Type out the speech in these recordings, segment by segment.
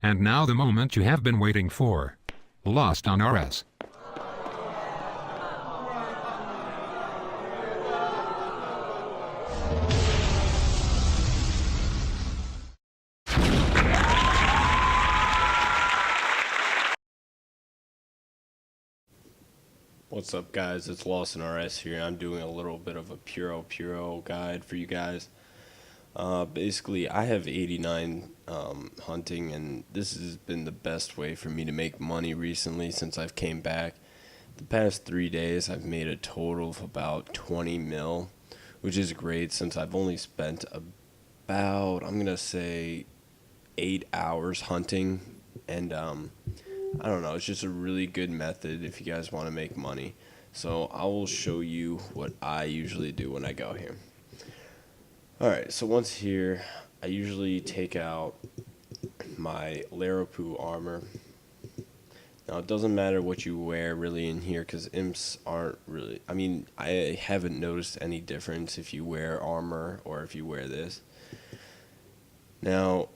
And now the moment you have been waiting for. Lost on RS. What's up, guys? It's Lost in RS here. I'm doing a little bit of a Puro guide for you guys. Basically, I have 89 hunting, and this has been the best way for me to make money recently since I've came back. The past 3 days, I've made a total of about 20 mil, which is great since I've only spent about, I'm gonna say, 8 hours hunting, and I don't know, it's just a really good method if you guys want to make money. So I will show you what I usually do when I go here. Alright, so once here, I usually take out my Larapu armor. Now it doesn't matter what you wear really in here because imps aren't really, I haven't noticed any difference if you wear armor or if you wear this. Now,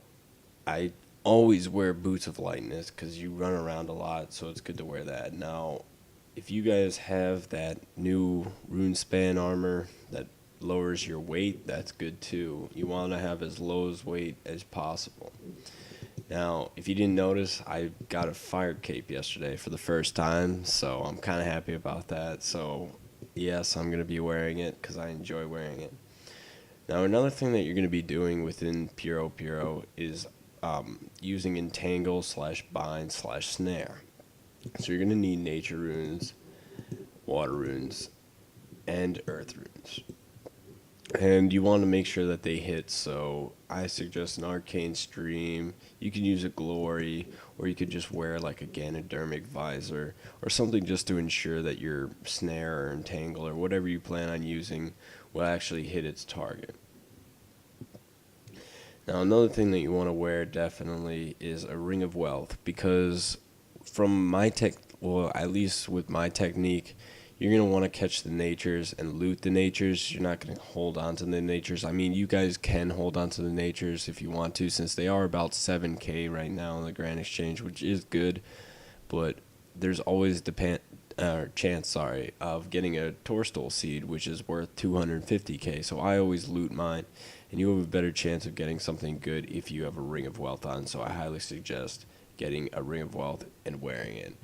I always wear boots of lightness because you run around a lot, so it's good to wear that. Now, if you guys have that new rune span armor that lowers your weight, that's good too. You want to have as low as weight as possible. Now, if you didn't notice, I got a fire cape yesterday for the first time, so I'm kind of happy about that. So, yes, I'm going to be wearing it because I enjoy wearing it. Now, another thing that you're going to be doing within Puro is using entangle slash bind slash snare. So you're going to need nature runes, water runes, and earth runes. And you want to make sure that they hit, so I suggest an arcane stream. You can use a glory, or you could just wear like a Ganodermic visor, or something just to ensure that your snare or entangle or whatever you plan on using will actually hit its target. Now, another thing that you want to wear definitely is a ring of wealth, because from my well, at least with my technique, you're going to want to catch the natures and loot the natures. You're not going to hold on to the natures. I mean, you guys can hold on to the natures if you want to, since they are about 7k right now in the Grand Exchange, which is good, but there's always chance of getting a Torstol seed, which is worth 250k, so I always loot mine, and you have a better chance of getting something good if you have a ring of wealth on, so I highly suggest getting a ring of wealth and wearing it.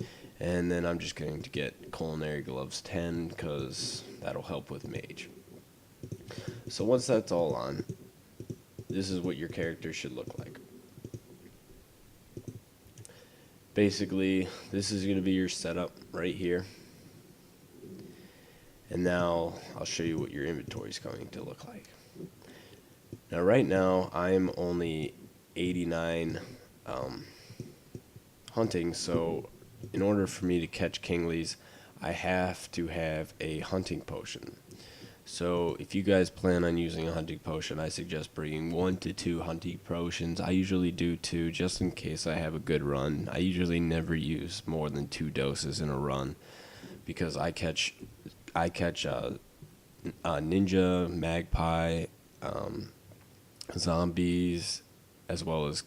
And then I'm just going to get culinary gloves 10 because that'll help with mage. So once that's all on, this is what your character should look like. Basically, this is going to be your setup right here. And now I'll show you what your inventory is going to look like. Now right now I'm only 89 hunting, so in order for me to catch kinglies, I have to have a hunting potion. So if you guys plan on using a hunting potion, I suggest bringing 1 to 2 hunting potions. I usually do 2 just in case I have a good run. I usually never use more than 2 doses in a run because I catch ninja, magpie, zombies, as well as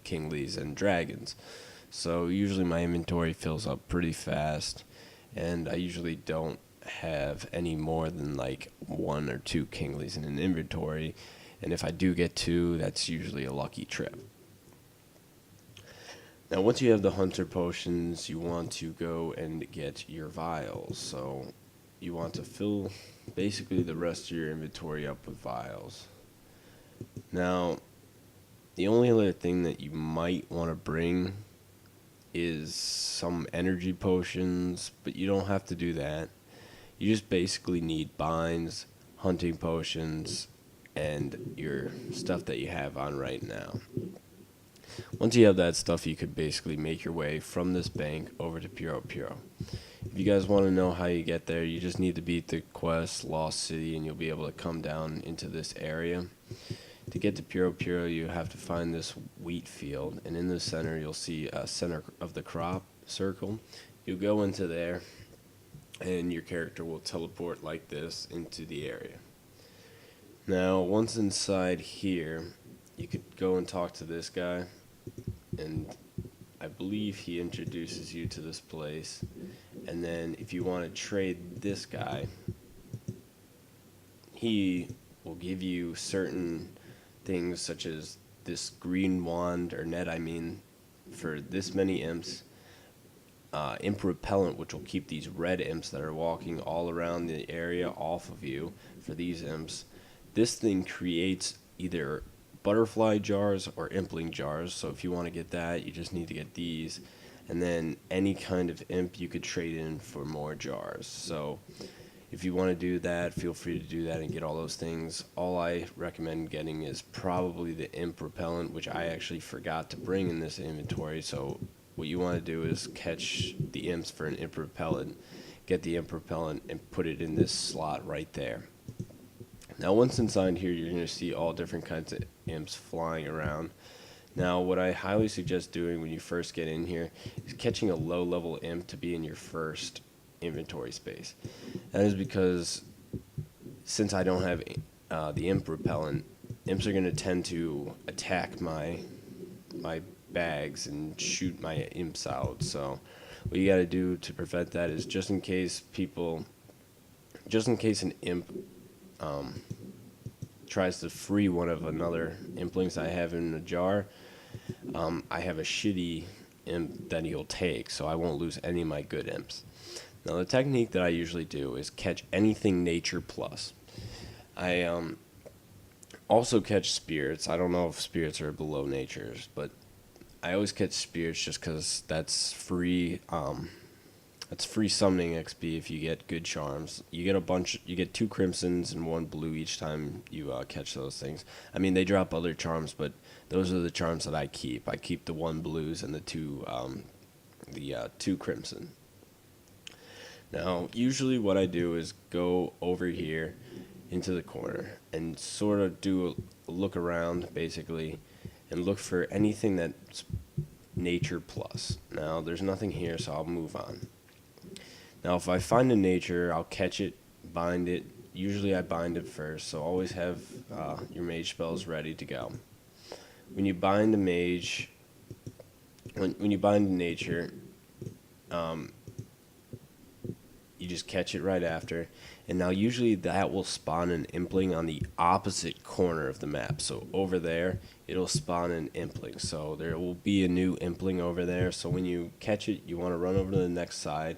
kinglies and dragons. So usually my inventory fills up pretty fast, and I usually don't have any more than like 1 or 2 kinglies in an inventory, and if I do get 2, that's usually a lucky trip. Now once you have the hunter potions, you want to go and get your vials. So you want to fill basically the rest of your inventory up with vials. Now the only other thing that you might want to bring is some energy potions, but you don't have to do that. You just basically need binds, hunting potions, and your stuff that you have on right now. Once you have that stuff, you could basically make your way from this bank over to Puro. If you guys want to know how you get there, you just need to beat the quest Lost City, and you'll be able to come down into this area. To get to Puro, you have to find this wheat field, and in the center you'll see a center of the crop circle. You'll go into there, and your character will teleport like this into the area. Now, once inside here, you could go and talk to this guy, and I believe he introduces you to this place. And then if you want to trade this guy, he will give you certain things such as this green wand or net, for this many imps. Imp repellent, which will keep these red imps that are walking all around the area off of you for these imps. This thing creates either butterfly jars or impling jars, so if you want to get that, you just need to get these. And then any kind of imp you could trade in for more jars. So if you want to do that, feel free to do that and get all those things. All I recommend getting is probably the imp repellent, which I actually forgot to bring in this inventory. So what you want to do is catch the imps for an imp repellent, get the imp repellent, and put it in this slot right there. Now once inside here, you're going to see all different kinds of imps flying around. Now what I highly suggest doing when you first get in here is catching a low level imp to be in your first inventory space. That is because since I don't have the imp repellent, imps are going to tend to attack my bags and shoot my imps out. So what you got to do to prevent that is just in case an imp tries to free one of another implings I have in a jar, I have a shitty imp that he'll take, so I won't lose any of my good imps. Now the technique that I usually do is catch anything nature plus. I also catch spirits. I don't know if spirits are below natures, but I always catch spirits just because that's free. That's free summoning XP if you get good charms. You get 2 crimsons and 1 blue each time you catch those things. I mean, they drop other charms, but those are the charms that I keep. I keep the 1 blues and the 2 crimson. Now, usually what I do is go over here into the corner and sort of do a look around, basically, and look for anything that's nature plus. Now, there's nothing here, so I'll move on. Now, if I find a nature, I'll catch it, bind it. Usually I bind it first, so always have your mage spells ready to go. When you bind a mage, when you bind a nature, you just catch it right after. And now usually that will spawn an impling on the opposite corner of the map. So over there, it'll spawn an impling. So there will be a new impling over there. So when you catch it, you want to run over to the next side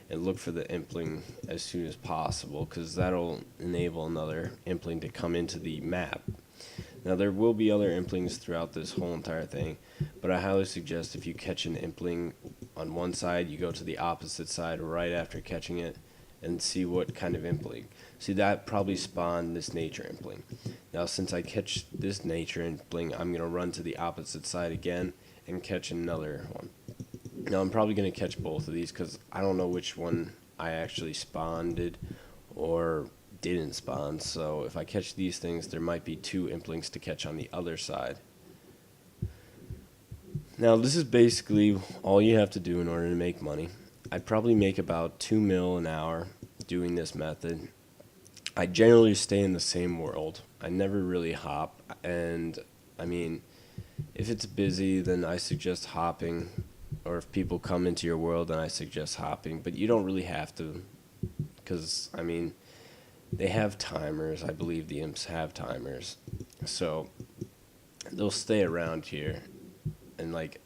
and look for the impling as soon as possible, because that'll enable another impling to come into the map. Now there will be other implings throughout this whole entire thing, but I highly suggest if you catch an impling on one side, you go to the opposite side right after catching it and see what kind of impling. See, that probably spawned this nature impling. Now since I catch this nature impling, I'm going to run to the opposite side again and catch another one. Now I'm probably going to catch both of these because I don't know which one I actually spawned or didn't spawn. So if I catch these things, there might be 2 implings to catch on the other side. Now this is basically all you have to do in order to make money. I'd probably make about 2 mil an hour doing this method. I generally stay in the same world. I never really hop, and I mean, if it's busy, then I suggest hopping, or if people come into your world, then I suggest hopping, but you don't really have to, because, I mean, they have timers. I believe the imps have timers, so they'll stay around here, and like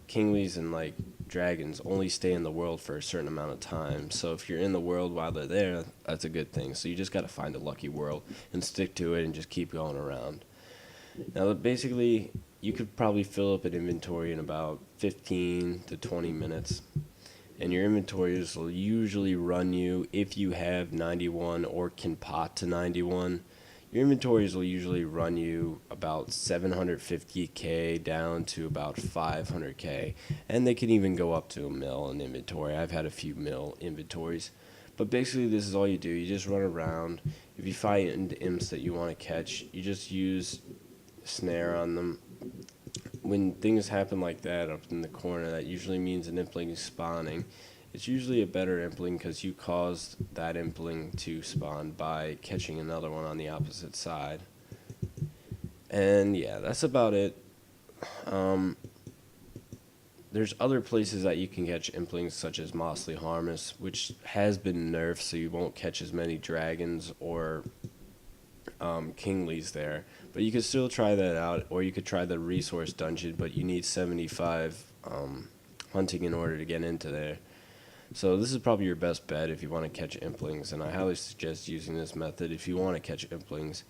kinglies and like dragons only stay in the world for a certain amount of time. So if you're in the world while they're there, that's a good thing. So you just got to find a lucky world and stick to it and just keep going around. Now basically you could probably fill up an inventory in about 15 to 20 minutes. And your inventories will usually run you, if you have 91 or can pot to 91, your inventories will usually run you about 750k down to about 500k, and they can even go up to a mil in inventory. I've had a few mil inventories, but basically this is all you do. You just run around. If you find imps that you want to catch, you just use snare on them. When things happen like that up in the corner, that usually means an impling is spawning. It's usually a better impling because you caused that impling to spawn by catching another one on the opposite side. And yeah, that's about it. Um, there's other places that you can catch implings, such as Mossly Harness, which has been nerfed, so you won't catch as many dragons or kinglies there. But you could still try that out, or you could try the resource dungeon, but you need 75 hunting in order to get into there. So this is probably your best bet if you want to catch implings, and I highly suggest using this method if you want to catch implings.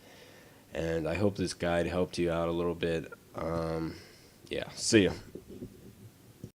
And I hope this guide helped you out a little bit. Yeah, see ya.